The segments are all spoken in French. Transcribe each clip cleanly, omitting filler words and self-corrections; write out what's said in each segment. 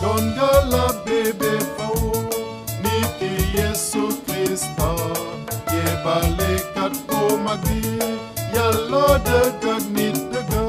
Dongala bebe fao niki Yesu Krista ye balekat o magdi yalla dekat nit dekat.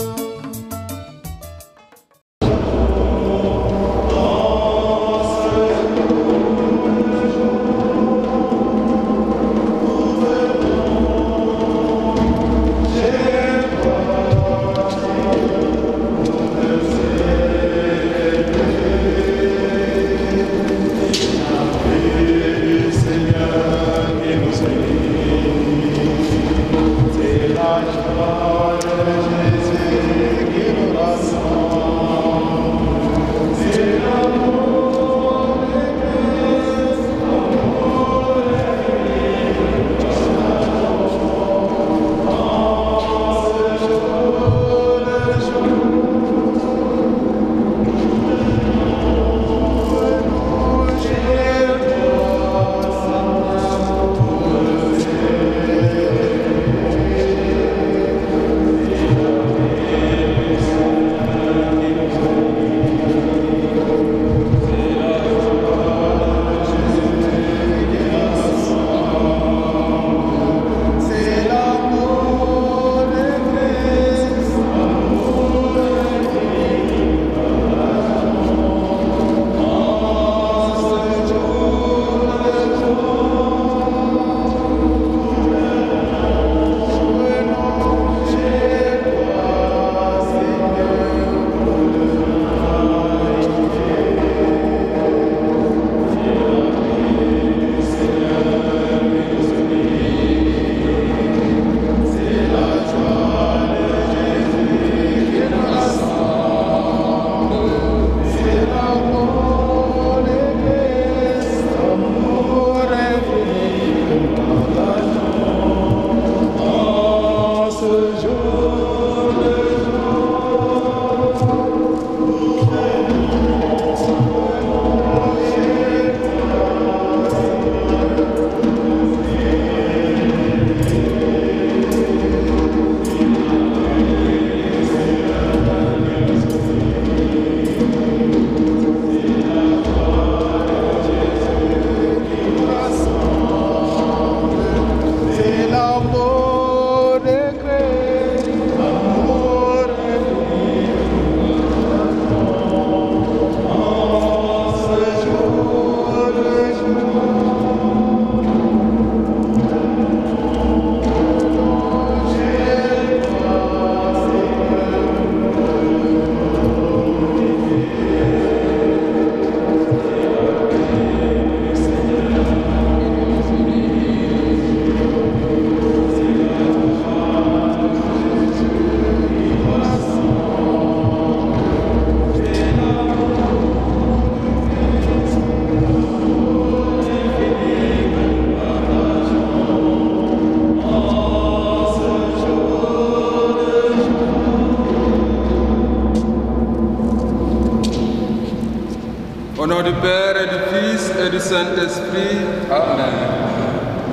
Au nom du Père et du Fils et du Saint-Esprit. Amen.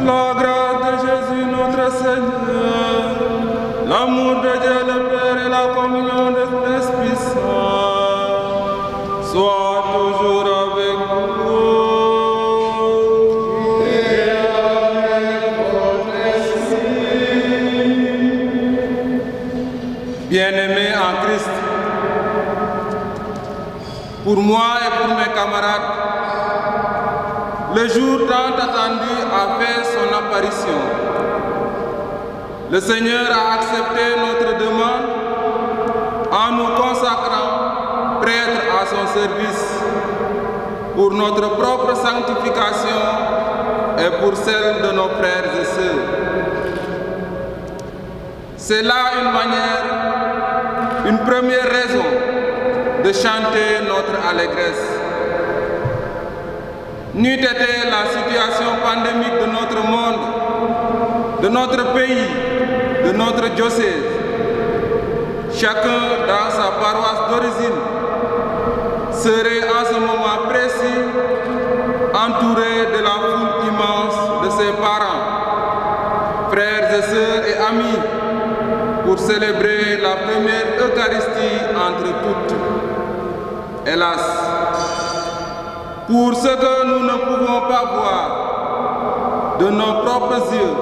La grâce de Jésus notre Seigneur, l'amour de Dieu le Père et la communion de l'Esprit Saint soient toujours avec vous. Et avec votre esprit. Bien-aimés en Christ, pour moi et pour mes camarades, le jour tant attendu a fait son apparition. Le Seigneur a accepté notre demande en nous consacrant prêtres à son service pour notre propre sanctification et pour celle de nos frères et sœurs. C'est là une manière, une première raison de chanter notre allégresse. N'eût été la situation pandémique de notre monde, de notre pays, de notre diocèse, chacun dans sa paroisse d'origine serait en ce moment précis entouré de la foule immense de ses parents, frères et sœurs et amis, pour célébrer la première Eucharistie entre toutes. Hélas, pour ce que nous ne pouvons pas voir de nos propres yeux.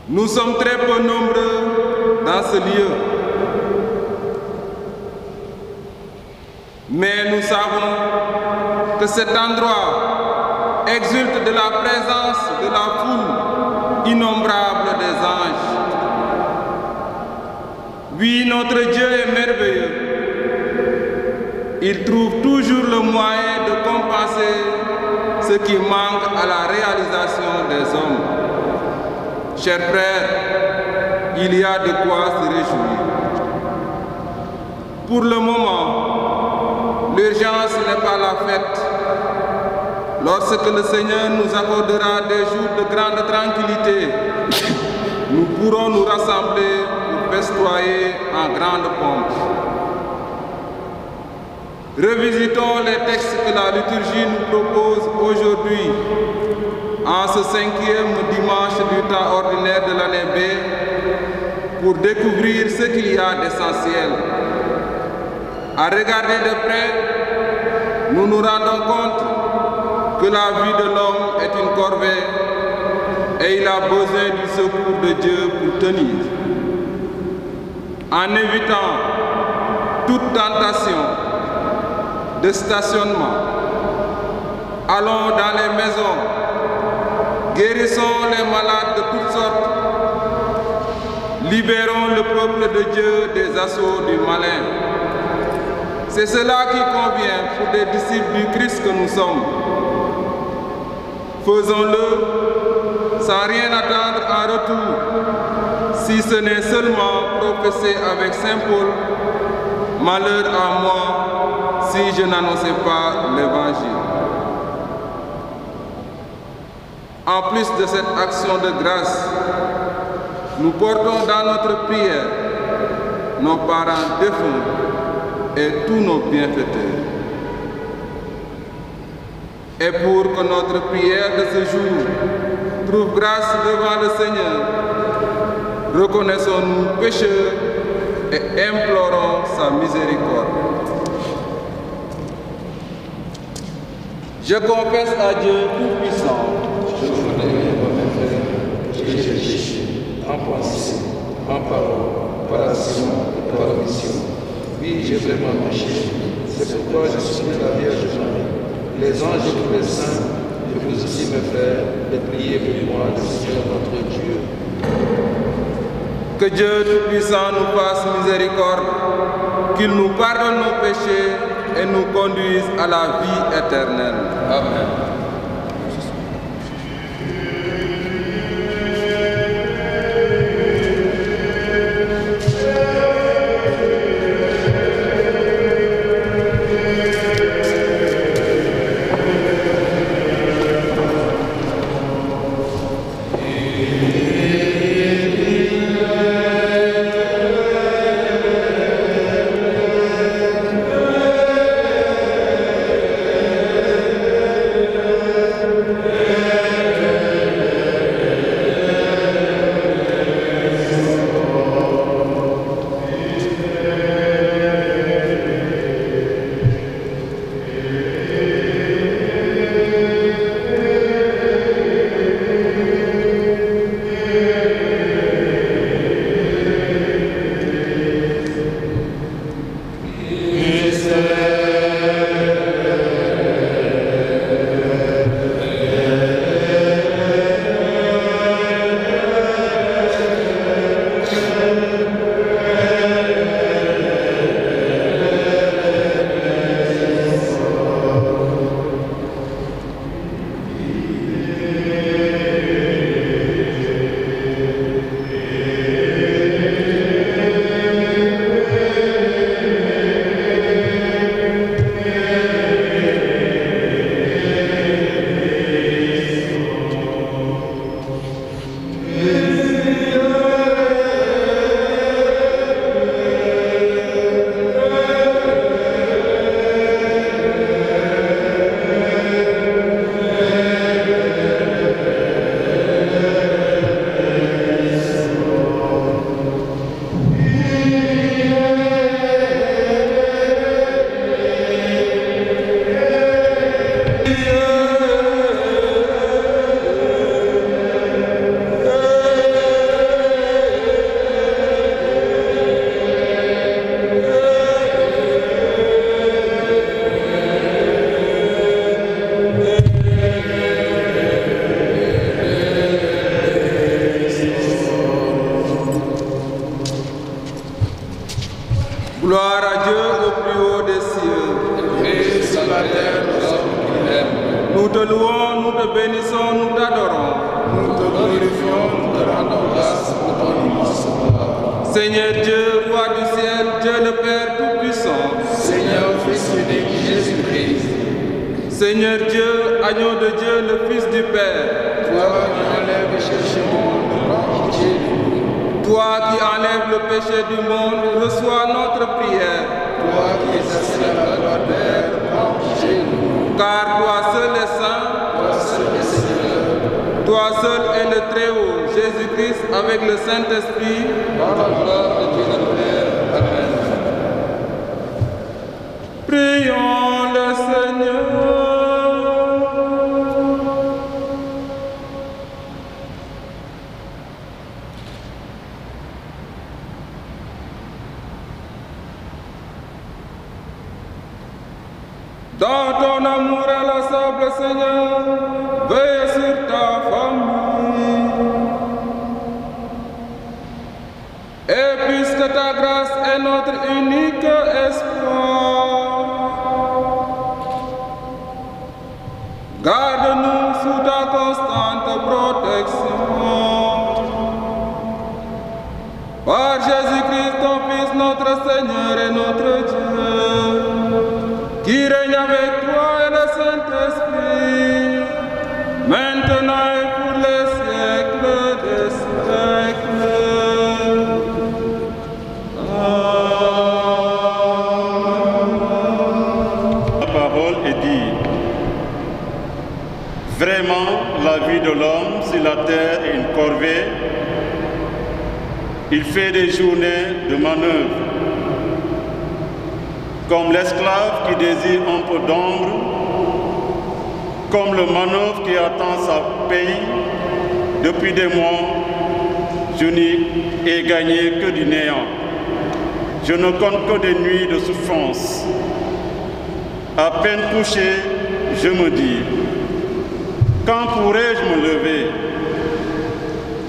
Nous sommes très peu nombreux dans ce lieu, mais nous savons que cet endroit exulte de la présence de la foule innombrable des anges. Oui, notre Dieu est merveilleux. Il trouve toujours le moyen de compenser ce qui manque à la réalisation des hommes. Chers frères, il y a de quoi se réjouir. Pour le moment, l'urgence n'est pas la fête. Lorsque le Seigneur nous accordera des jours de grande tranquillité, nous pourrons nous rassembler pour festoyer en grande pompe. Revisitons les textes que la liturgie nous propose aujourd'hui, en ce 5e dimanche du temps ordinaire de l'année B, pour découvrir ce qu'il y a d'essentiel. À regarder de près, nous nous rendons compte que la vie de l'homme est une corvée et il a besoin du secours de Dieu pour tenir. En évitant toute tentation de stationnement, allons dans les maisons, guérissons les malades de toutes sortes, libérons le peuple de Dieu des assauts du malin. C'est cela qui convient pour des disciples du Christ que nous sommes. Faisons-le sans rien attendre en retour, si ce n'est seulement professer avec Saint Paul, « Malheur à moi si je n'annonçais pas l'Évangile ». En plus de cette action de grâce, nous portons dans notre prière nos parents défunts et tous nos bienfaiteurs. Et pour que notre prière de ce jour trouve grâce devant le Seigneur, reconnaissons-nous pécheurs et implorons sa miséricorde. Je confesse à Dieu Tout-Puissant. Je connais moi-même que j'ai péché en pensée, en parole, par action et par omission. Oui, j'ai vraiment péché. C'est pourquoi je supplie la Vierge Marie, les anges et tous les saints, et vous aussi mes frères, de prier pour moi, le Seigneur notre Dieu. Que Dieu Tout-Puissant nous fasse miséricorde, qu'il nous pardonne nos péchés et nous conduise à la vie éternelle. Amen. Gloire à Dieu au plus haut des cieux. Et sur la terre aux hommes qu'il aime. Nous te louons, nous te bénissons, nous t'adorons. Nous te glorifions, nous te rendons grâce pour ton immense gloire. Seigneur Dieu, roi du ciel, Dieu le Père Tout-Puissant. Seigneur, Fils unique Jésus-Christ. Seigneur Dieu, agneau de Dieu, le Fils du Père. Toi qui enlèves le péché du monde, prends pitié de nous. Toi qui enlèves le péché du monde, reçois notre prière. Toi qui es assis à la droite du Père, prends pitié de nous. Car toi seul est saint, Toi seul est Seigneur, toi seul est le Très-Haut, Jésus-Christ avec le Saint-Esprit. par la gloire de Dieu le Père. Amen. Prions le Seigneur. Dans ton amour inlassable, Seigneur, veille sur ta famille. Et puisque ta grâce est notre unique espoir, garde-nous sous ta constante protection. Par Jésus-Christ, ton Fils, notre Seigneur et notre Dieu, qui règne avec toi et le Saint-Esprit, maintenant et pour les siècles des siècles. Amen. La parole est dit. Vraiment, la vie de l'homme sur la terre est une corvée. Il fait des journées de manœuvre. Comme l'esclave qui désire un peu d'ombre, comme le manœuvre qui attend sa paye. Depuis des mois, je n'y ai gagné que du néant. Je ne compte que des nuits de souffrance. À peine couché, je me dis, quand pourrai-je me lever?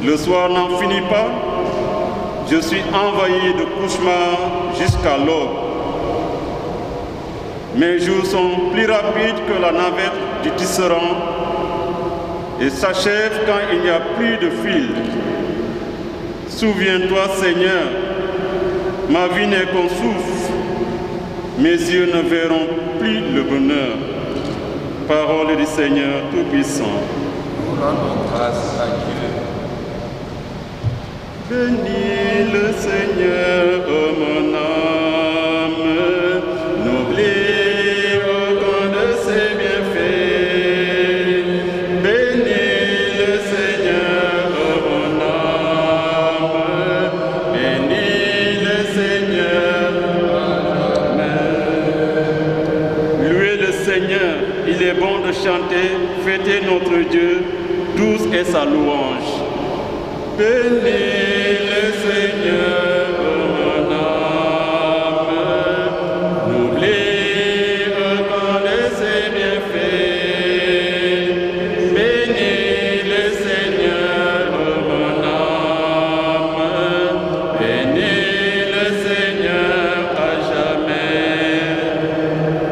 Le soir n'en finit pas. Je suis envahi de cauchemars jusqu'à l'aube. Mes jours sont plus rapides que la navette du tisserand et s'achèvent quand il n'y a plus de fil. Souviens-toi, Seigneur, ma vie n'est qu'un souffle. Mes yeux ne verront plus le bonheur. Parole du Seigneur Tout-Puissant. Nous rendons grâce à Dieu. Bénis le Seigneur, ô mon âme, n'oublie aucun de ses bienfaits. Bénis le Seigneur, ô mon âme, bénis le Seigneur, amen. Louez le Seigneur, il est bon de chanter, fêter notre Dieu, douce est sa louange. Bénis le Seigneur, ô mon âme, n'oublie aucun de ses bienfaits. Bénis le Seigneur, ô mon âme, bénis le Seigneur à jamais.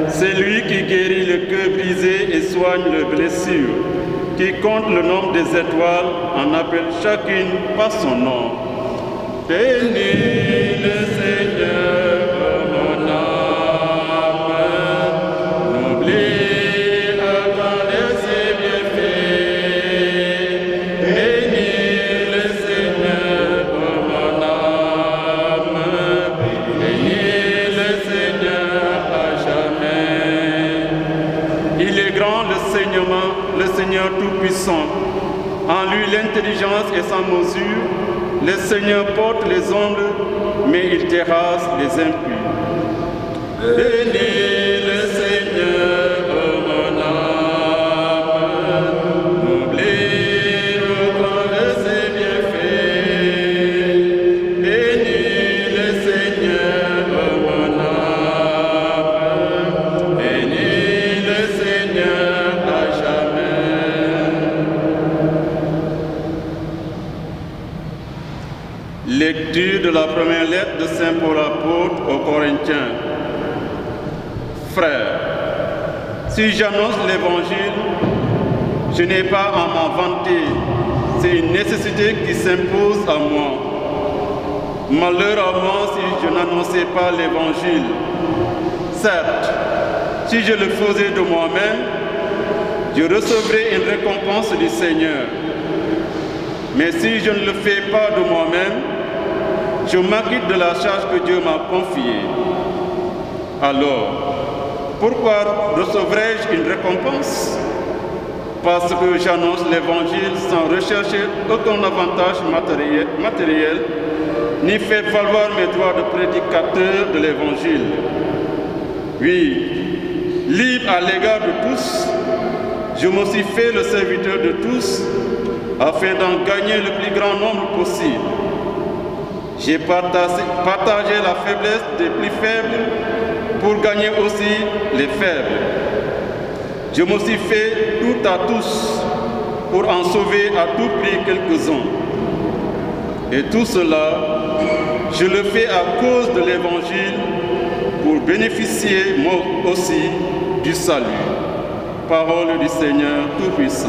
C'est lui qui guérit le cœur brisé et soigne les blessures, qui compte le nombre des étoiles, en appelle chacune par son nom. Bénis le Seigneur, ô mon âme, n'oublie aucun de ses bienfaits. Bénis le Seigneur, ô mon âme, bénis le Seigneur à jamais. Il est grand le Seigneur Tout-Puissant. En lui l'intelligence est sans mesure. Le Seigneur porte les ondes, mais il terrasse les impies. Bénis le Seigneur, ô mon âme, n'oublie aucun de ses bienfaits. Bénis le Seigneur, ô mon âme, bénis le Seigneur à jamais. Lecture de la première lettre de Saint Paul apôtre aux Corinthiens. Frères, si j'annonce l'Évangile, je n'ai pas à m'en vanter. C'est une nécessité qui s'impose à moi. Malheur à moi si je n'annonçais pas l'Évangile. Certes, si je le faisais de moi-même, je recevrais une récompense du Seigneur. Mais si je ne le fais pas de moi-même, je m'acquitte de la charge que Dieu m'a confiée. Alors, pourquoi recevrais-je une récompense? Parce que j'annonce l'Évangile sans rechercher aucun avantage matériel, ni faire valoir mes droits de prédicateur de l'Évangile. Oui, libre à l'égard de tous, je me suis fait le serviteur de tous, afin d'en gagner le plus grand nombre possible. J'ai partagé la faiblesse des plus faibles pour gagner aussi les faibles. Je me suis fait tout à tous pour en sauver à tout prix quelques-uns. Et tout cela, je le fais à cause de l'Évangile pour bénéficier moi aussi du salut. Parole du Seigneur Tout-Puissant.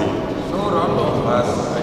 Nous rendons grâce à Dieu.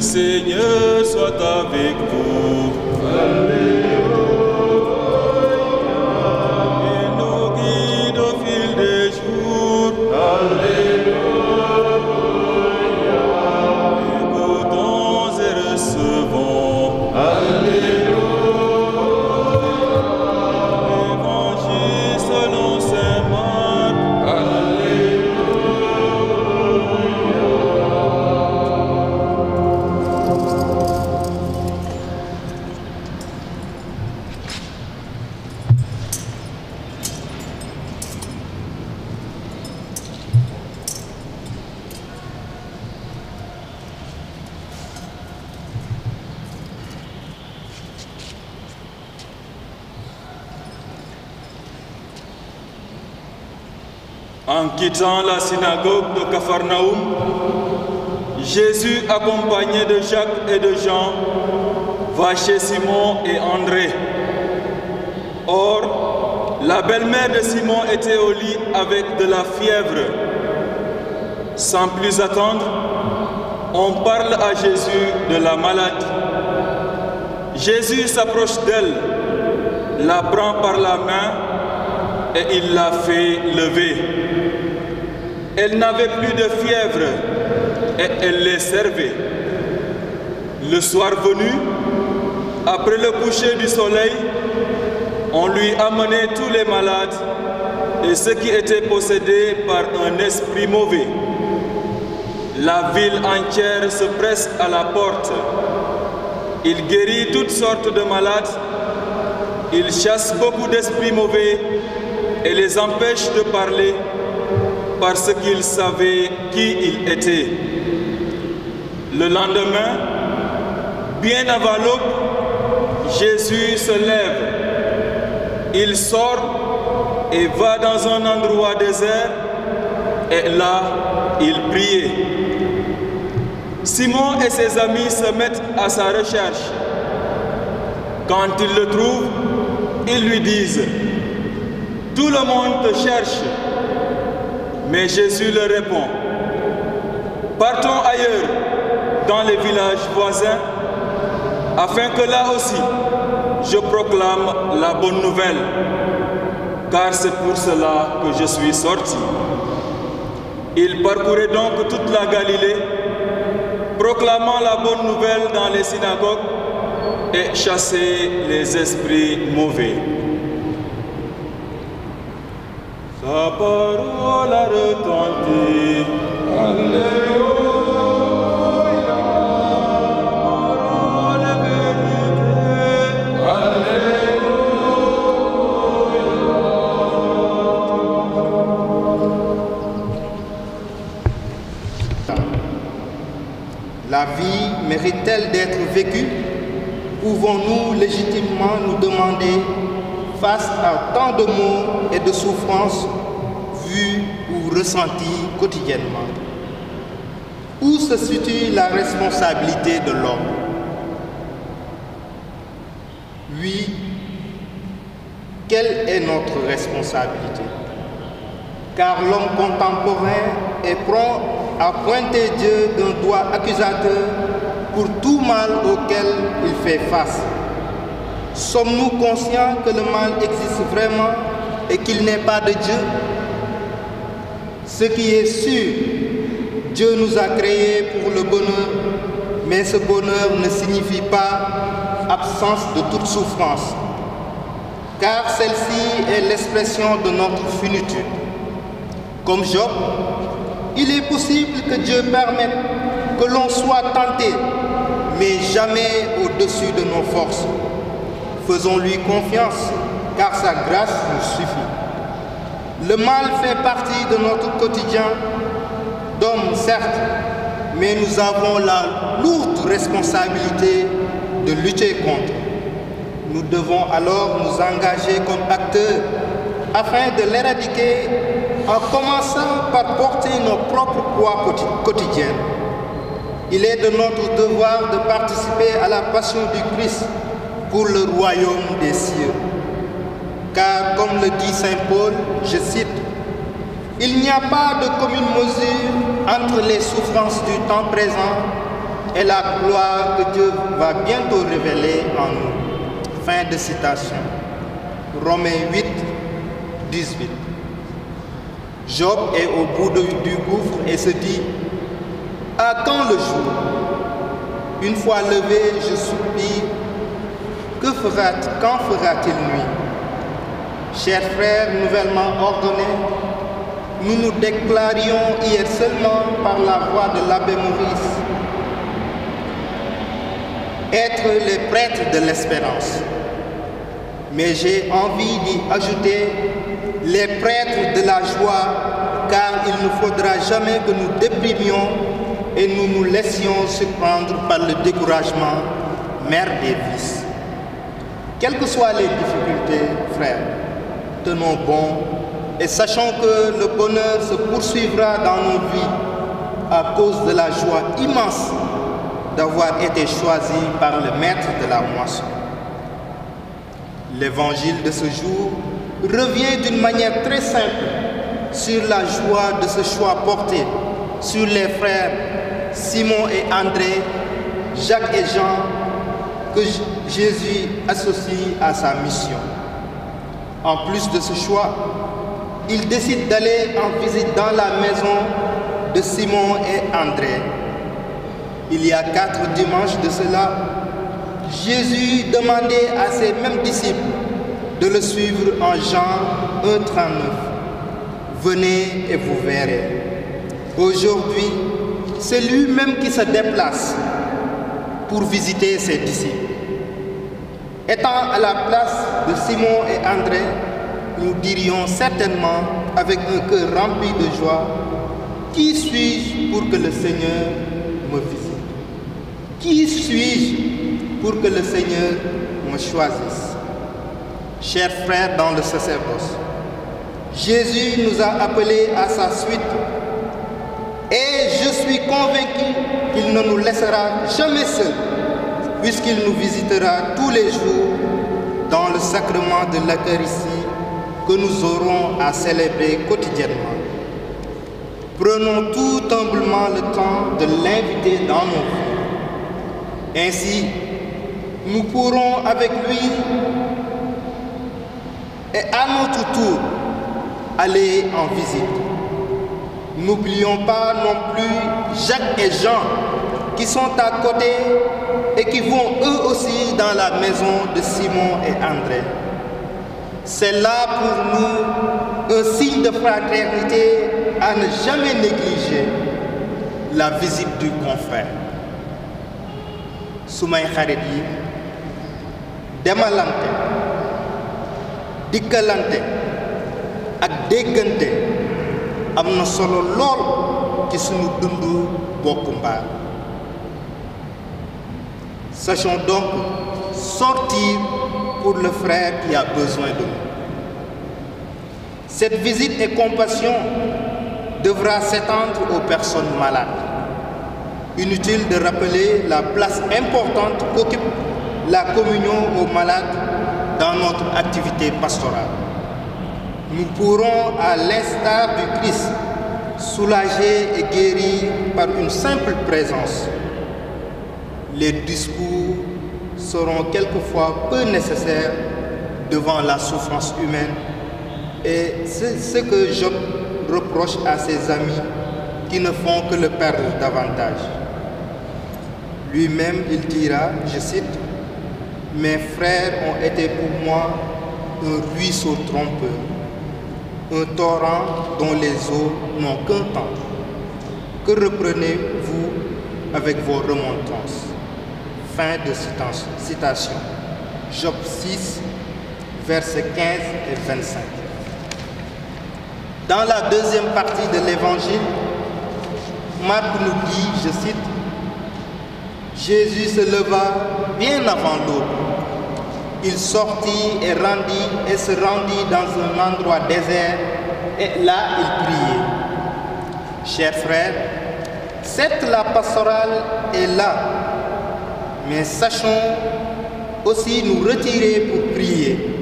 Seigneur soit avec vous. Il nous guide au fil des jours. Écoutons et recevons. Évangile selon saint Marc. En quittant la synagogue de Capharnaüm, Jésus, accompagné de Jacques et de Jean, va chez Simon et André. Or, la belle-mère de Simon était au lit avec de la fièvre. Sans plus attendre, on parle à Jésus de la maladie. Jésus s'approche d'elle, la prend par la main et il la fait lever. Elle n'avait plus de fièvre et elle les servait. Le soir venu, après le coucher du soleil, on lui amenait tous les malades et ceux qui étaient possédés par un esprit mauvais. La ville entière se presse à la porte. Il guérit toutes sortes de malades. Il chasse beaucoup d'esprits mauvais et les empêche de parler parce qu'il savait qui il était. Le lendemain, bien avant l'aube, Jésus se lève. Il sort et va dans un endroit désert, et là, il priait. Simon et ses amis se mettent à sa recherche. Quand ils le trouvent, ils lui disent: « Tout le monde te cherche. » Mais Jésus leur répond: « Partons ailleurs, dans les villages voisins, afin que là aussi, je proclame la bonne nouvelle, car c'est pour cela que je suis sorti. » Il parcourait donc toute la Galilée, proclamant la bonne nouvelle dans les synagogues et chassait les esprits mauvais. Sa parole a retenti. Alléluia. Parole vérité. Alléluia. La vie mérite-t-elle d'être vécue? Pouvons-nous légitimement nous demander, face à tant de maux et de souffrances vues ou ressenties quotidiennement, où se situe la responsabilité de l'homme? Oui, quelle est notre responsabilité? Car l'homme contemporain est prompt à pointer Dieu d'un doigt accusateur pour tout mal auquel il fait face. Sommes-nous conscients que le mal existe vraiment et qu'il n'est pas de Dieu? Ce qui est sûr, Dieu nous a créés pour le bonheur, mais ce bonheur ne signifie pas absence de toute souffrance, car celle-ci est l'expression de notre finitude. Comme Job, il est possible que Dieu permette que l'on soit tenté, mais jamais au-dessus de nos forces. Faisons-lui confiance, car sa grâce nous suffit. Le mal fait partie de notre quotidien d'hommes, certes, mais nous avons la lourde responsabilité de lutter contre. Nous devons alors nous engager comme acteurs afin de l'éradiquer en commençant par porter nos propres poids quotidiennes. Il est de notre devoir de participer à la passion du Christ pour le royaume des cieux. Car comme le dit Saint Paul, je cite, « Il n'y a pas de commune mesure entre les souffrances du temps présent et la gloire que Dieu va bientôt révéler en nous. » Fin de citation. Romains 8, 18. Job est au bout du gouffre et se dit: « À quand le jour? Une fois levé, je soupire. Quand fera-t-il nuit? » Chers frères nouvellement ordonnés, nous nous déclarions hier seulement par la voix de l'abbé Maurice être les prêtres de l'espérance. Mais j'ai envie d'y ajouter les prêtres de la joie, car il ne faudra jamais que nous déprimions et nous nous laissions surprendre par le découragement, mère des vices. Quelles que soient les difficultés, frères, tenons bon et sachons que le bonheur se poursuivra dans nos vies à cause de la joie immense d'avoir été choisis par le maître de la moisson. L'évangile de ce jour revient d'une manière très simple sur la joie de ce choix porté sur les frères Simon et André, Jacques et Jean, que Jésus associe à sa mission. En plus de ce choix, il décide d'aller en visite dans la maison de Simon et André. Il y a 4 dimanches de cela, Jésus demandait à ses mêmes disciples de le suivre en Jean 1, 39. Venez et vous verrez. Aujourd'hui, c'est lui-même qui se déplace pour visiter ses disciples. Étant à la place de Simon et André, nous dirions certainement avec un cœur rempli de joie: qui suis-je pour que le Seigneur me visite? Qui suis-je pour que le Seigneur me choisisse? Chers frères dans le sacerdoce, Jésus nous a appelés à sa suite et je suis convaincu qu'il ne nous laissera jamais seuls, puisqu'il nous visitera tous les jours dans le sacrement de l'Eucharistie que nous aurons à célébrer quotidiennement. Prenons tout humblement le temps de l'inviter dans nos vies. Ainsi, nous pourrons avec lui et à notre tour aller en visite. N'oublions pas non plus Jacques et Jean qui sont à côté et qui vont eux aussi dans la maison de Simon et André. C'est là pour nous un signe de fraternité à ne jamais négliger la visite du confrère. Sumay xarit yi demalante dikkalante ak déggante am na solo lool ci sunu dundu bokku mbaar. Sachons donc sortir pour le frère qui a besoin de nous. Cette visite et compassion devra s'étendre aux personnes malades. Inutile de rappeler la place importante qu'occupe la communion aux malades dans notre activité pastorale. Nous pourrons, à l'instar du Christ, soulager et guérir par une simple présence. Les discours seront quelquefois peu nécessaires devant la souffrance humaine et c'est ce que Job reproche à ses amis qui ne font que le perdre davantage. Lui-même, il dira, je cite, « Mes frères ont été pour moi un ruisseau trompeur, un torrent dont les eaux n'ont qu'un temps. Que reprenez-vous avec vos remontrances ?» Fin de citation. Job 6, versets 15 et 25. Dans la deuxième partie de l'évangile, Marc nous dit, je cite, « Jésus se leva bien avant l'aube. Il sortit et se rendit dans un endroit désert et là il priait. » Chers frères, certes la pastorale est là, mais sachons aussi nous retirer pour prier.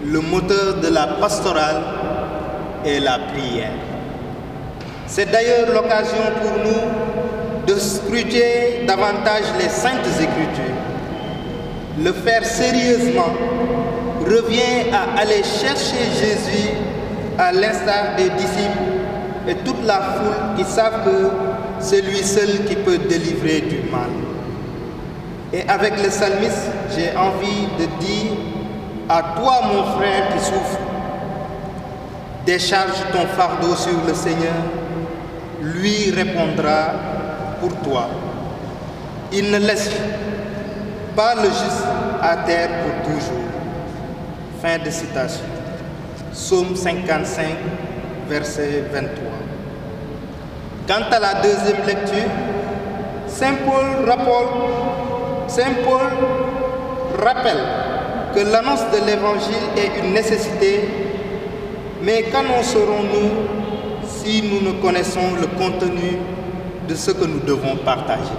Le moteur de la pastorale est la prière. C'est d'ailleurs l'occasion pour nous de scruter davantage les Saintes Écritures. Le faire sérieusement revient à aller chercher Jésus à l'instar des disciples et toute la foule qui savent que c'est lui seul qui peut délivrer du mal. Et avec le psalmiste, j'ai envie de dire à toi mon frère qui souffre, décharge ton fardeau sur le Seigneur, lui répondra pour toi. Il ne laisse pas le juste à terre pour toujours. Fin de citation. Psaume 55, verset 23. Quant à la deuxième lecture, Saint Paul rappelle que l'annonce de l'Évangile est une nécessité, mais qu'annoncerons-nous si nous ne connaissons le contenu de ce que nous devons partager?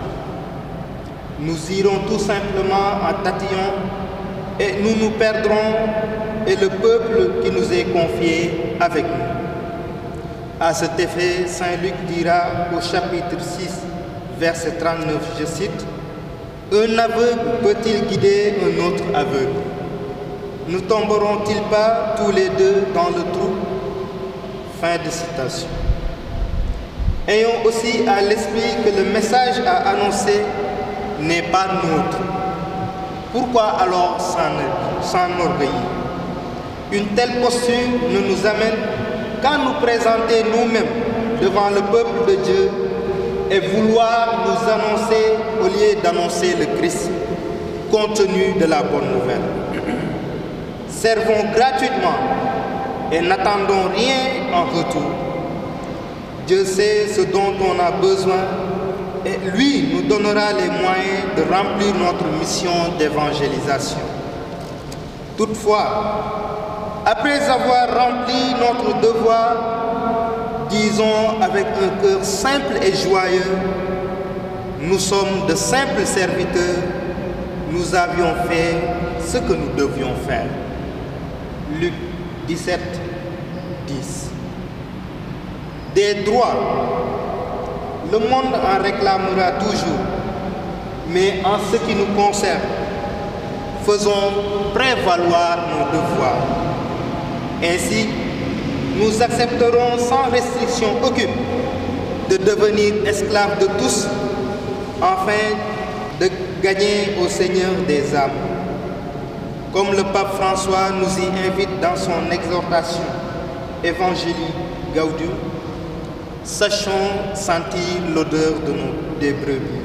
Nous irons tout simplement en tatillon et nous nous perdrons et le peuple qui nous est confié avec nous. À cet effet, Saint Luc dira au chapitre 6, verset 39, je cite, « Un aveugle peut-il guider un autre aveugle? Ne tomberont-ils pas tous les deux dans le trou ?» Fin de citation. Ayons aussi à l'esprit que le message à annoncer n'est pas nôtre. Pourquoi alors s'enorgueillir? Une telle posture ne nous amène qu'à nous présenter nous-mêmes devant le peuple de Dieu et vouloir nous annoncer au lieu d'annoncer le Christ, contenu de la bonne nouvelle. Servons gratuitement et n'attendons rien en retour. Dieu sait ce dont on a besoin et lui nous donnera les moyens de remplir notre mission d'évangélisation. Toutefois, Après avoir rempli notre devoir, disons avec un cœur simple et joyeux, nous sommes de simples serviteurs, nous avions fait ce que nous devions faire. Luc 17, 10. Des droits, le monde en réclamera toujours, mais en ce qui nous concerne, faisons prévaloir nos devoirs. Ainsi, nous accepterons sans restriction aucune de devenir esclaves de tous, afin de gagner au Seigneur des âmes. Comme le pape François nous y invite dans son exhortation Evangelii Gaudium, sachons sentir l'odeur des brebis.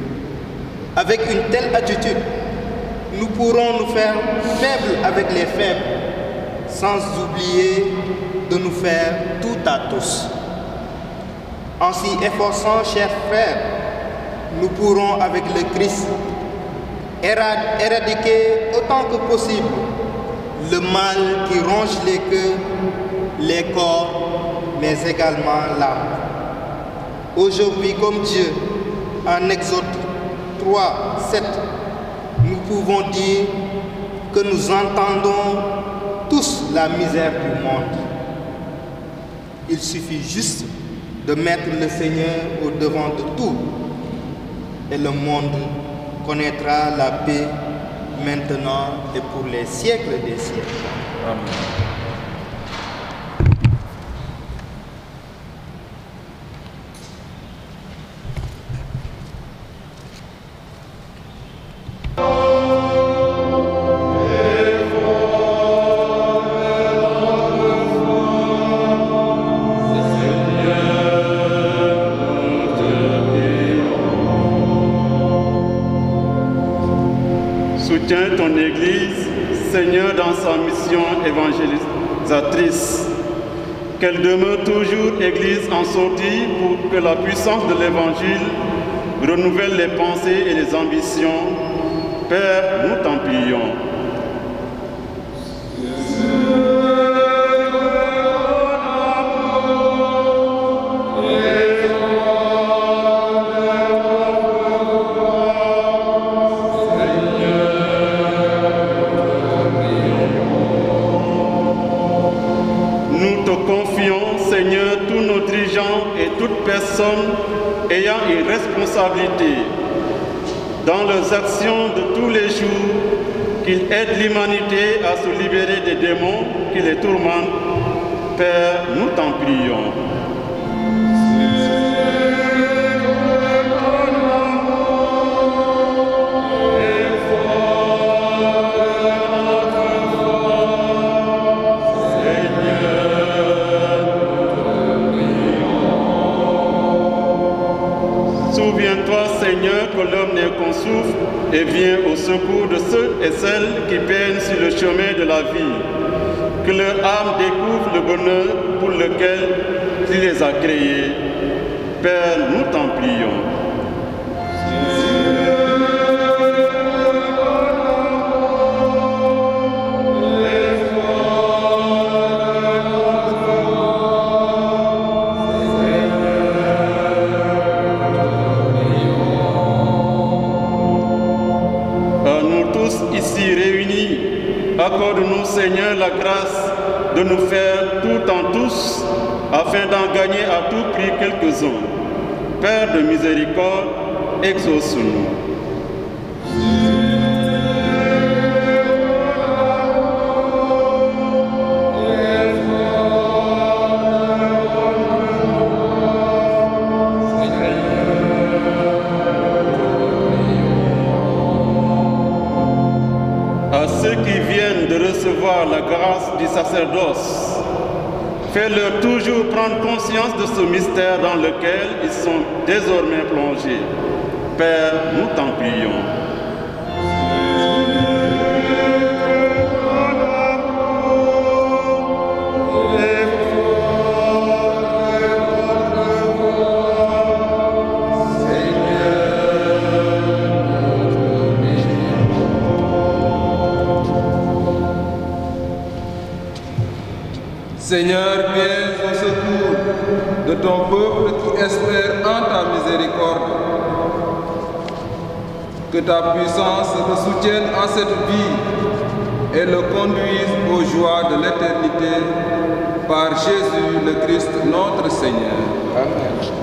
Avec une telle attitude, nous pourrons nous faire faibles avec les faibles, sans oublier de nous faire tout à tous. En s'y efforçant, chers frères, nous pourrons avec le Christ éradiquer autant que possible le mal qui ronge les cœurs, les corps, mais également l'âme. Aujourd'hui, comme Dieu, en Exode 3, 7, nous pouvons dire que nous entendons tous la misère du monde. Il suffit juste de mettre le Seigneur au devant de tout et le monde connaîtra la paix maintenant et pour les siècles des siècles. Amen. Soutiens ton Église, Seigneur, dans sa mission évangélisatrice. Qu'elle demeure toujours Église en sortie pour que la puissance de l'Évangile renouvelle les pensées et les ambitions. Père, nous t'en prions. Seigneur, tous nos dirigeants et toute personne ayant une responsabilité dans leurs actions de tous les jours, qu'ils aident l'humanité à se libérer des démons qui les tourmentent. Père, nous t'en prions. Souviens-toi, Seigneur, que l'homme n'est qu'un souffle et viens au secours de ceux et celles qui peinent sur le chemin de la vie. Que leur âme découvre le bonheur pour lequel tu les as créés. Père, nous t'en prions. Accorde-nous, Seigneur, la grâce de nous faire tout en tous, afin d'en gagner à tout prix quelques-uns. Père de miséricorde, exauce-nous. À ceux qui viennent de recevoir la grâce du sacerdoce, fais-leur toujours prendre conscience de ce mystère dans lequel ils sont désormais plongés. Père, nous t'en prions. de ton peuple qui espère en ta miséricorde. Que ta puissance le soutienne en cette vie et le conduise aux joies de l'éternité par Jésus le Christ notre Seigneur. Amen.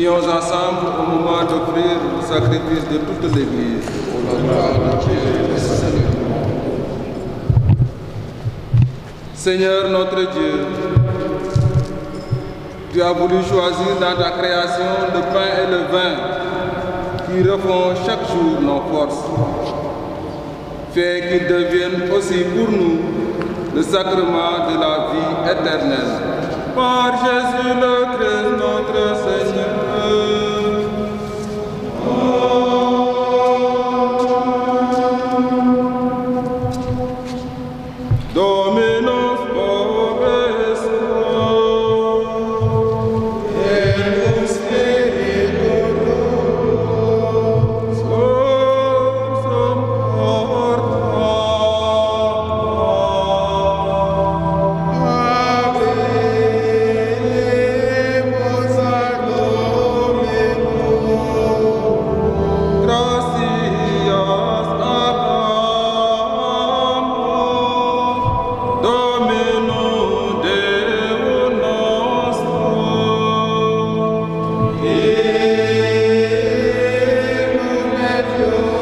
Prions ensemble au moment d'offrir le sacrifice de toute l'Église. Seigneur notre Dieu, tu as voulu choisir dans ta création le pain et le vin qui refont chaque jour nos forces. Fais qu'ils deviennent aussi pour nous le sacrement de la vie éternelle. Par Jésus le Christ notre Seigneur. Dominus vobiscum, et cum spiritu tuo, sursum porta. Habemus ad Dominum gratias adamus, Dominum Deum nostrum, Eum et Iustum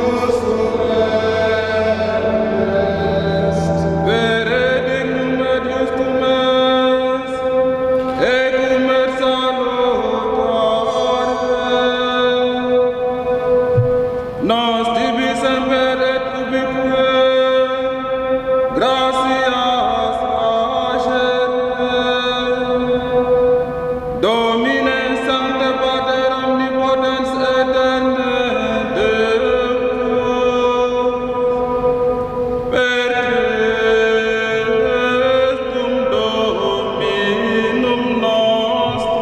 est, vere dignum et justum est, ecum et salutare, nos tibi semper et ubique, gratias facere, Domine Sancte Pater omnipotens aeterne Deum tuo, per Christum Dominum nostrum.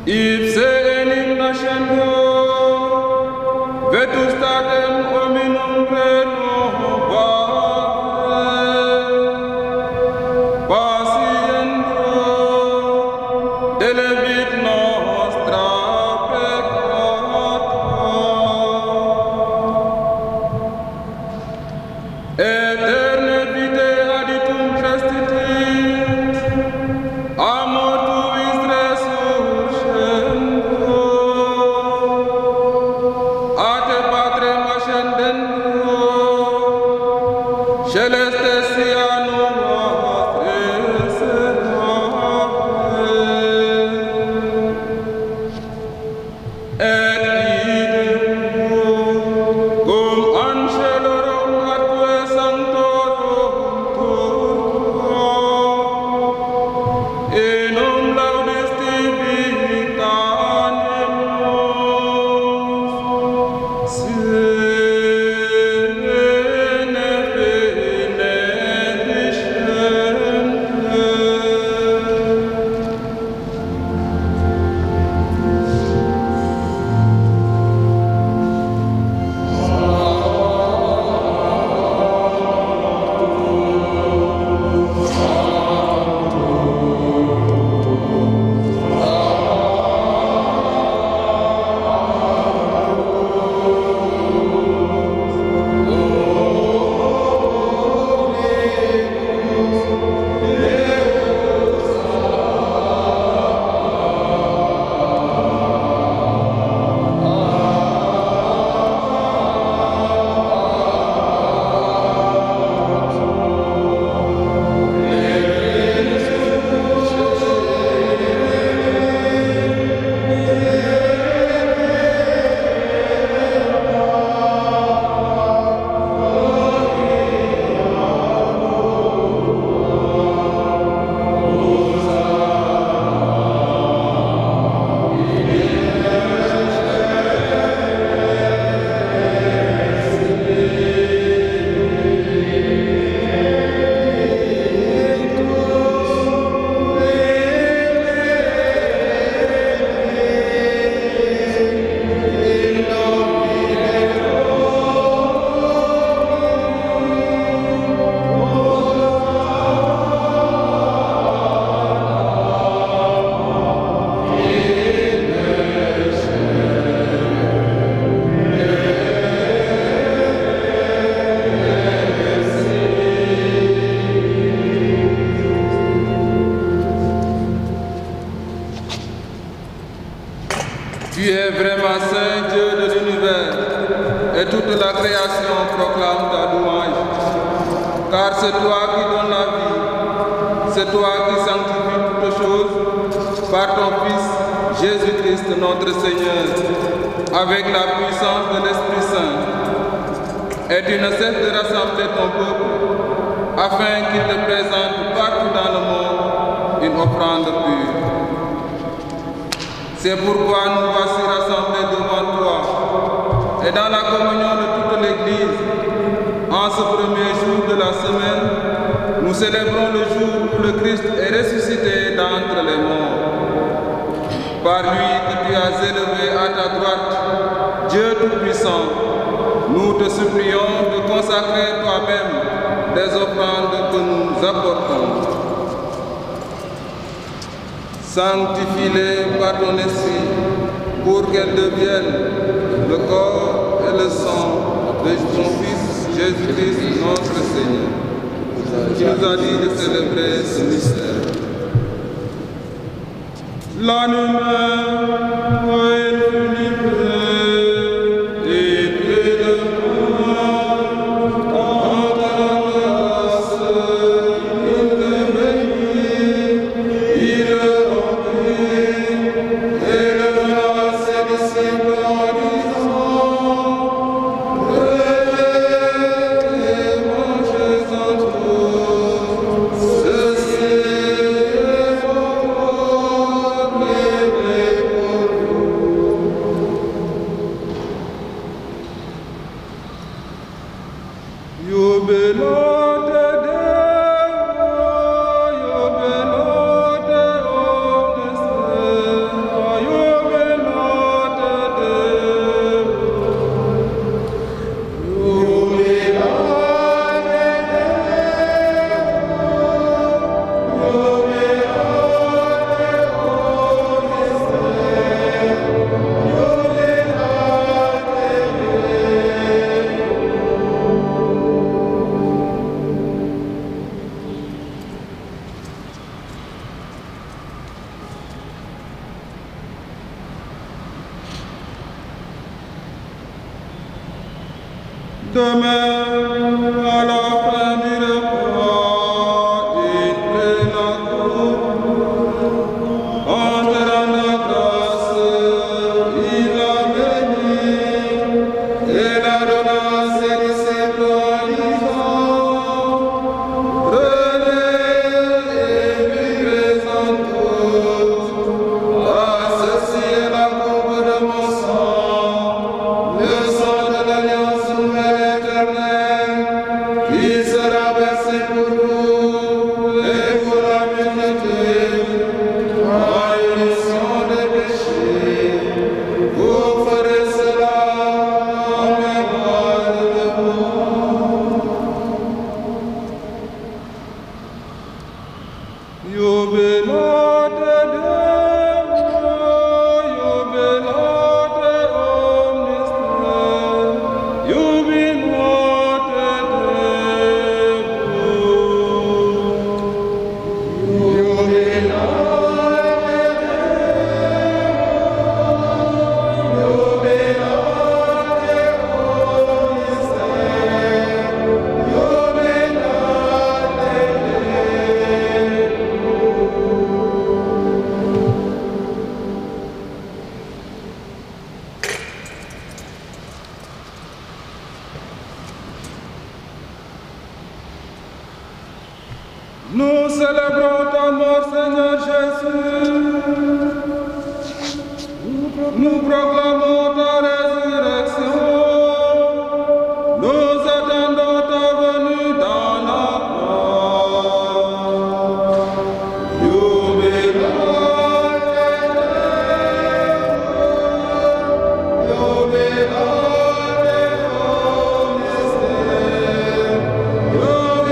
Ipse enim nascendo, vetustatem hominum renovare, patiendo delevit nostra peccata, eterne vitae aditum prestitit, amo tuis resurgendo, a te Patrem ascendendo, celestes sianum et idem cum angelorum atque sanctorum turba, Tu es vraiment Saint Dieu de l'univers, et toute la création proclame ta louange. Car c'est toi qui donnes la vie, c'est toi qui sanctifies toutes choses, par ton Fils, Jésus-Christ notre Seigneur, avec la puissance de l'Esprit Saint. Et tu ne cesses de rassembler ton peuple, afin qu'il te présente partout dans le monde une offrande pure. C'est pourquoi nous voici rassemblés devant toi, et dans la communion de toute l'Église, en ce premier jour de la semaine, nous célébrons le jour où le Christ est ressuscité d'entre les morts. Par lui que tu as élevé à ta droite, Dieu Tout-Puissant, nous te supplions de consacrer toi-même les offrandes que nous apportons. Sanctifie-les par ton esprit pour qu'elles deviennent le corps et le sang de ton Fils Jésus-Christ notre Seigneur, qui nous a dit de célébrer ce mystère. L'âme Demain, à la fin du repas, il prit la coupe, en te rendant grâce, il la bénit et la donna à ses disciples en disant, prenez et buvez-en tous, car ceci est la coupe de mon sang, le sang de l'alliance nouvelle éternelle, qui sera versé pour vous et pour la multitude, en rémission des péchés. Vous ferez cela en mémoire de moi. Jubilate Deo, jubilate omnis Deo, jubilate Nous célébrons ta mort, Seigneur Jésus. Nous proclamons ta résurrection. Nous attendons ta venue dans la gloire. Jubilate Deo, jubilate omnis Deo, jubilate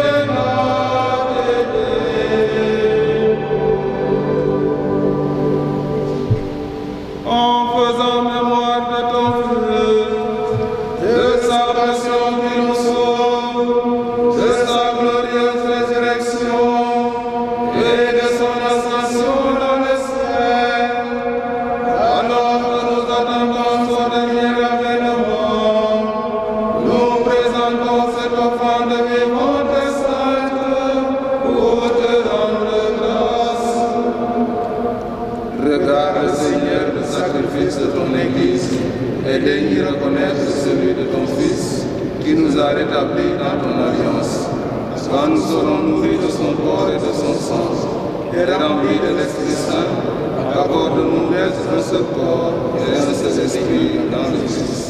en faisant mémoire de ton Fils, de sa passion qui nous sauve, de sa glorieuse résurrection et de son ascension dans le ciel, alors que nous béni reconnaître celui de ton Fils, qui nous a rétablis dans ton alliance, quand nous serons nourris de son corps et de son sang, et remplis de l'Esprit Saint, accorde-nous d'être un seul corps et un seul esprit dans le Christ.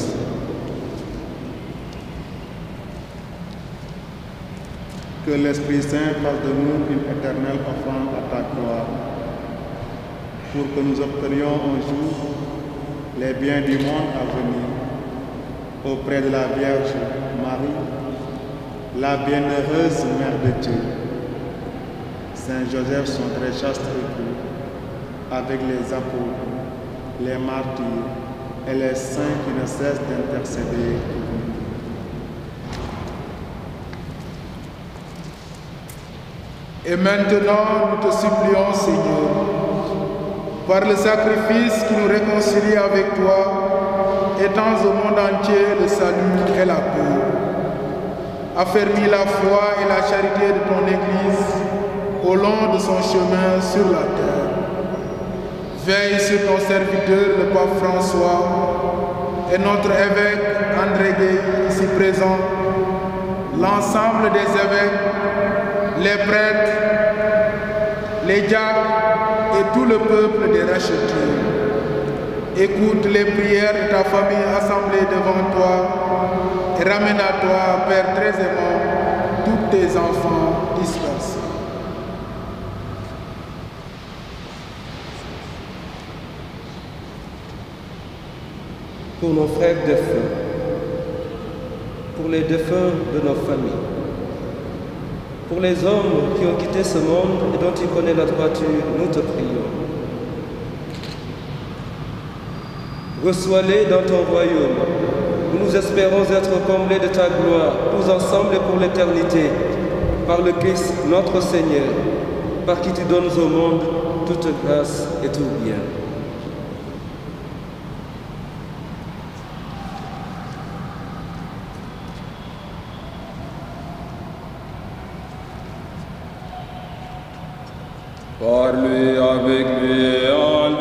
Que l'Esprit Saint fasse de nous une éternelle offrande à ta gloire, pour que nous obtenions un jour les biens du monde à venir, auprès de la Vierge Marie, la bienheureuse Mère de Dieu, Saint Joseph, son très chaste époux, avec les apôtres, les martyrs et les saints qui ne cessent d'intercéder pour nous. Et maintenant, nous te supplions, Seigneur, par le sacrifice qui nous réconcilie avec toi, étends au monde entier le salut et la paix. Affermis la foi et la charité de ton Église au long de son chemin sur la terre. Veille sur ton serviteur, le pape François, et notre évêque André Gueye, ici présent, l'ensemble des évêques, les prêtres, les diacres et tout le peuple des rachetés. Écoute les prières de ta famille assemblée devant toi et ramène à toi, Père très aimant, tous tes enfants dispersés. Pour nos frères défunts, pour les défunts de nos familles, pour les hommes qui ont quitté ce monde et dont tu connais la droiture, nous te prions. Reçois-les dans ton royaume, où nous espérons être comblés de ta gloire, tous ensemble et pour l'éternité, par le Christ notre Seigneur, par qui tu donnes au monde toute grâce et tout bien. Par lui, avec lui et en lui.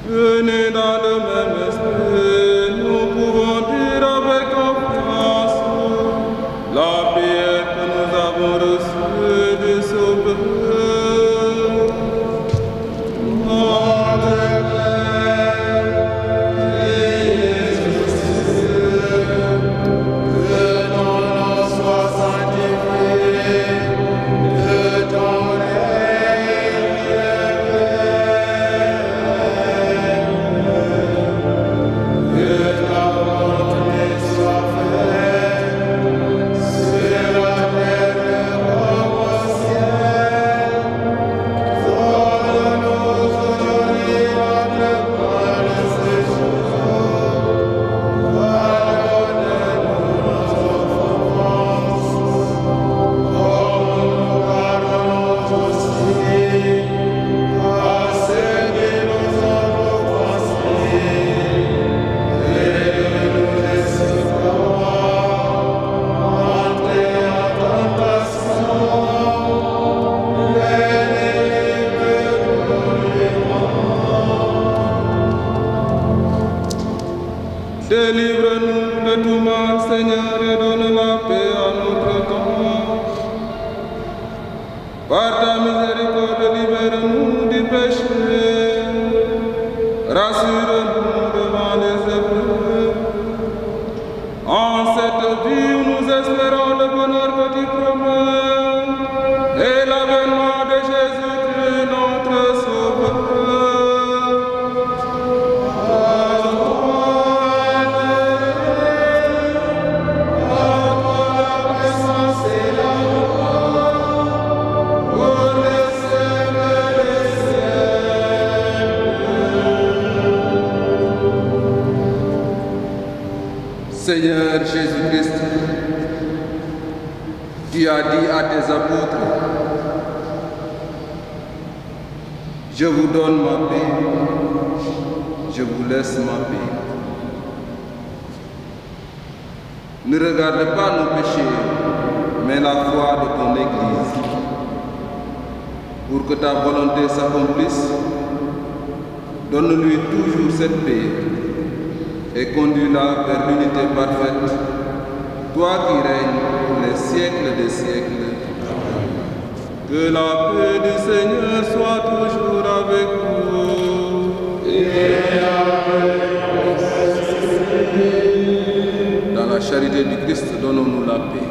Venez dans le même esprit, nous pouvons dire avec confiance la prière que nous avons reçue du Sauveur. Notre Père, qui es aux cieux, que ton nom soit sanctifié, que ton règne vienne. Délivre-nous de tout mal, Seigneur, et donne la paix à notre temps. Par ta miséricorde, libère-nous du péché. Rassure-nous devant les épreuves. En cette vie où nous espérons le bonheur que tu promets et l'avènement de Jésus-Christ, notre Sauveur. Seigneur Jésus-Christ, tu as dit à tes apôtres, je vous donne ma paix, je vous laisse ma paix. Ne regarde pas nos péchés, mais la foi de ton Église. Pour que ta volonté s'accomplisse, donne-lui toujours cette paix et conduis-la vers l'unité parfaite, toi qui règnes pour les siècles des siècles. Que la paix du Seigneur soit toujours avec vous. Dans la charité du Christ, donnons-nous la paix.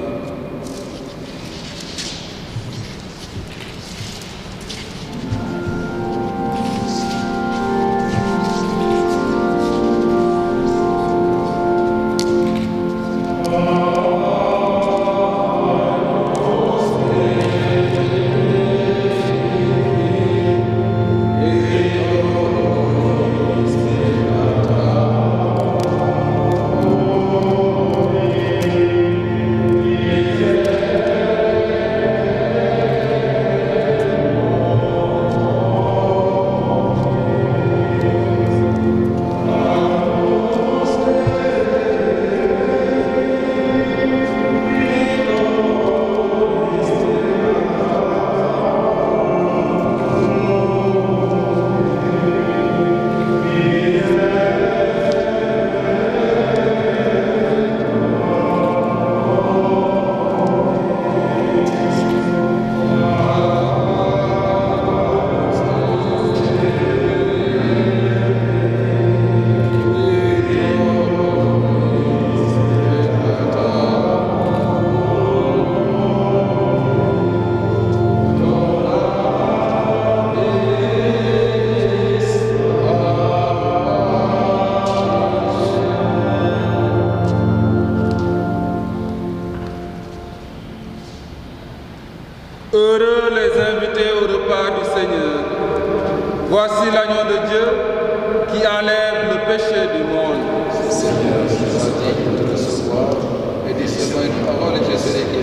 Heureux les invités au repas du Seigneur. Voici l'agneau de Dieu qui enlève le péché du monde. Seigneur, je suis digne de te recevoir et de recevoir une parole et de se réguler.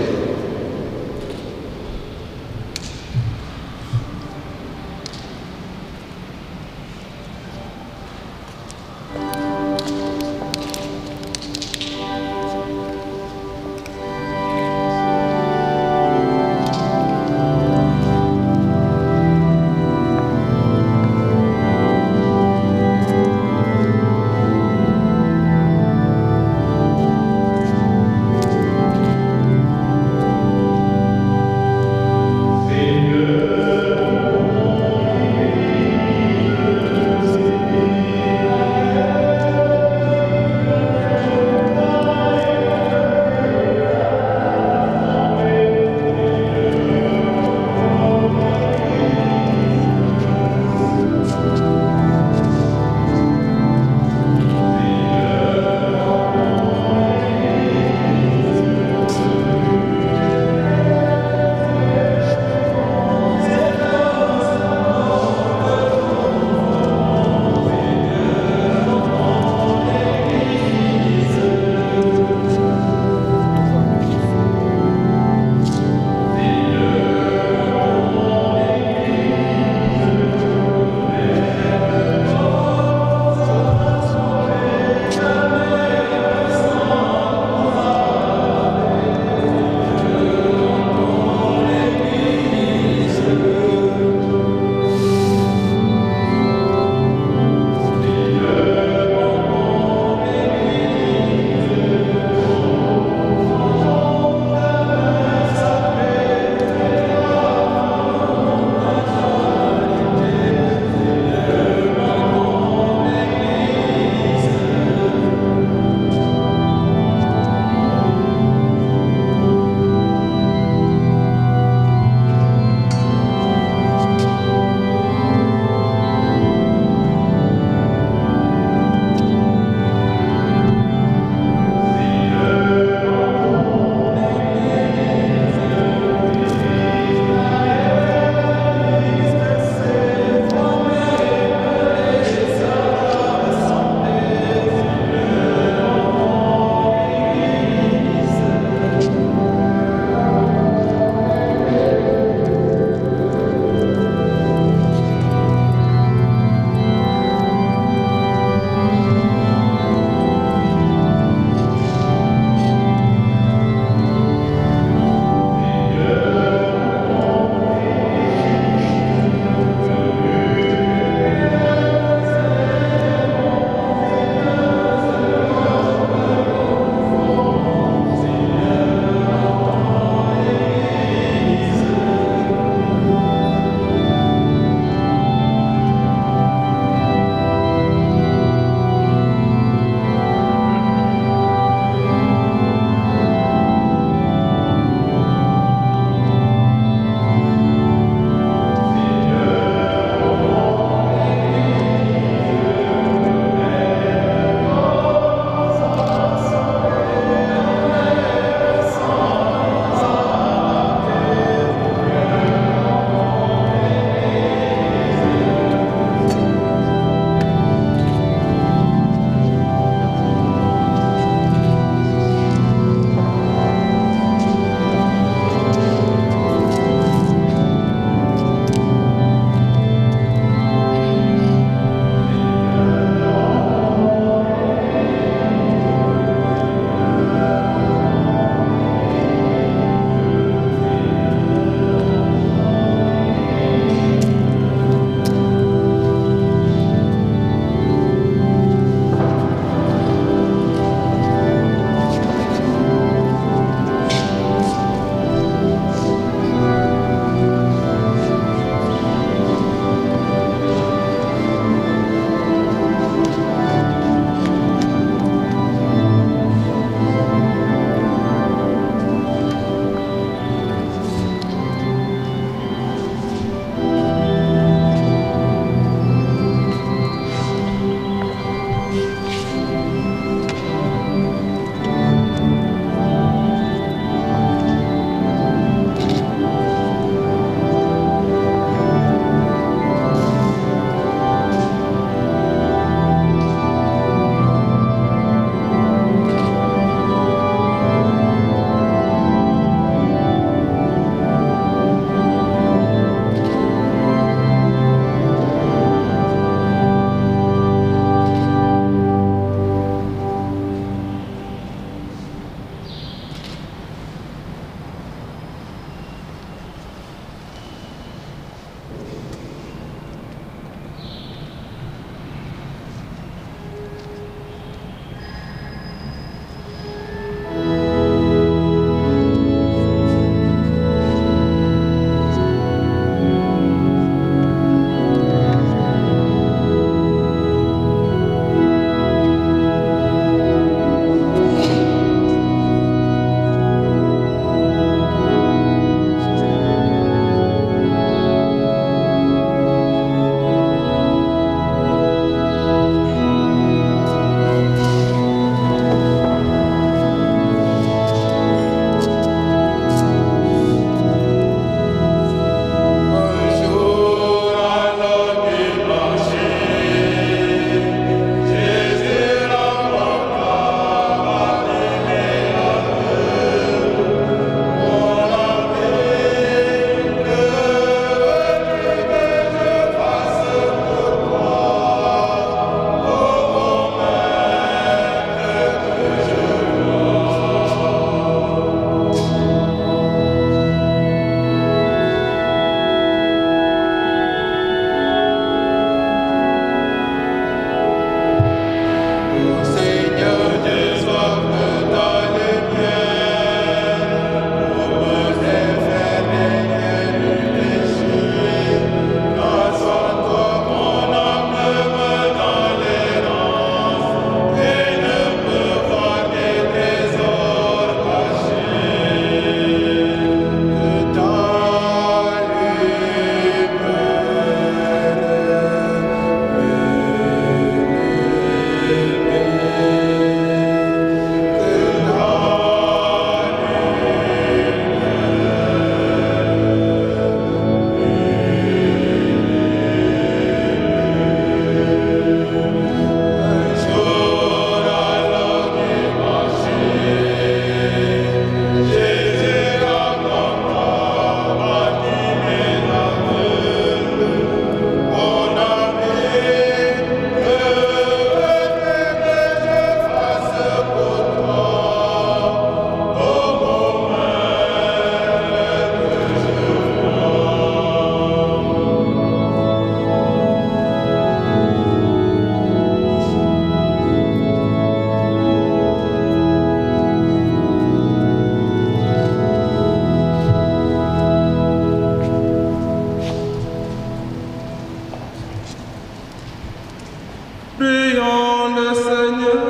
Prions le Seigneur.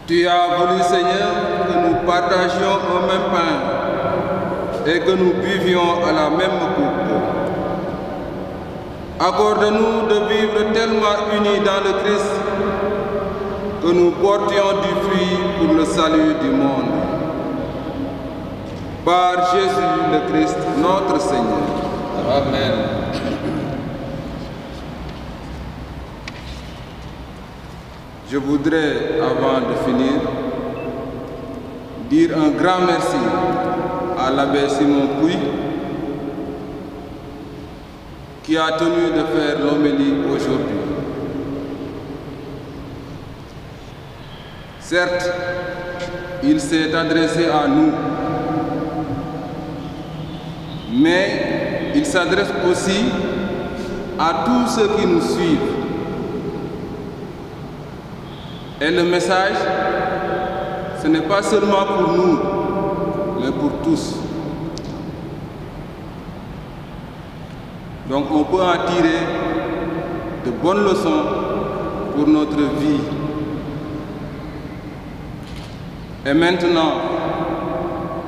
Tu as voulu, Seigneur, que nous partagions au même pain et que nous buvions à la même coupe. Accorde-nous de vivre tellement unis dans le Christ que nous portions du fruit pour le salut du monde. Par Jésus le Christ, notre Seigneur. Amen. Je voudrais, avant de finir, dire un grand merci à l'abbé Simon Pouy qui a tenu de faire l'homélie aujourd'hui. Certes, il s'est adressé à nous, mais il s'adresse aussi à tous ceux qui nous suivent. Et le message, ce n'est pas seulement pour nous, mais pour tous. Donc on peut en tirer de bonnes leçons pour notre vie. Et maintenant,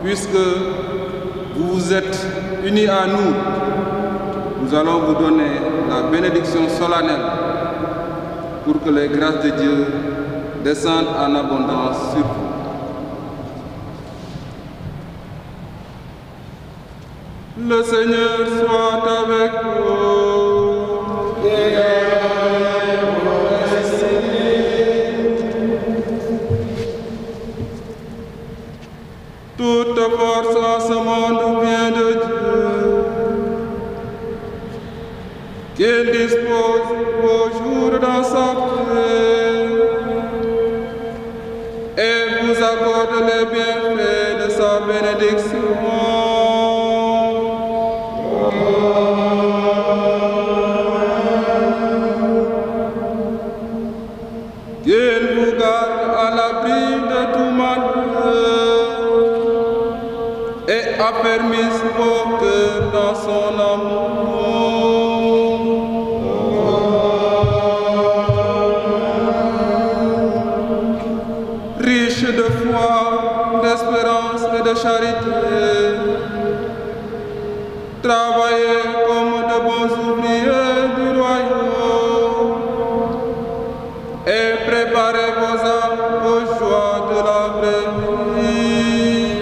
puisque vous vous êtes unis à nous, nous allons vous donner la bénédiction solennelle pour que les grâces de Dieu descendent en abondance sur vous. Le Seigneur soit avec vous. Et avec votre esprit. Toute force en ce monde vient de Dieu, qu'il dispose vos jours dans sa paix et vous accorde les bienfaits de sa bénédiction. Qu'il vous garde à l'abri de tout malheur et affermisse vos cœurs dans son amour. Riche de foi, d'espérance et de charité, travaillez comme de bons ouvriers du royaume et préparez vos âmes aux joies de la vraie vie.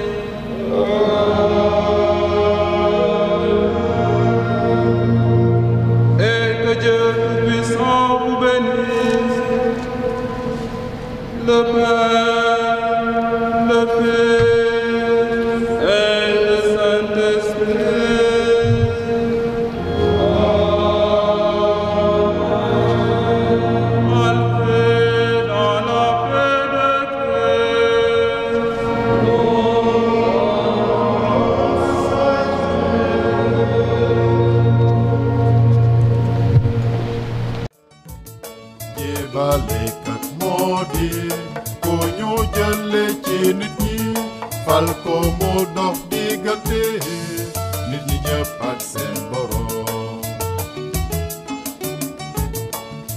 Et que Dieu Tout-Puissant vous bénisse, le Père, le Fils et le Saint-Esprit. Entrez dans la paix de Jébalekat moo di ku ñu jële ci nit ñi fal ko mu dox diggante nit ñi ñëpp ak seen borom.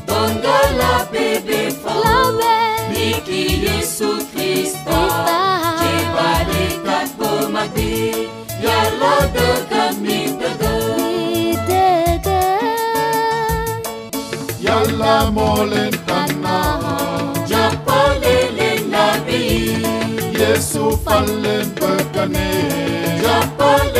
Donga la bébé fala niki Yesu Krista Jébalekat bu mag bi Yàlla dëggal mi dëggal Yàlla moo leen tànna jàppale leen nabi Yesu fal leen bëggane jàppale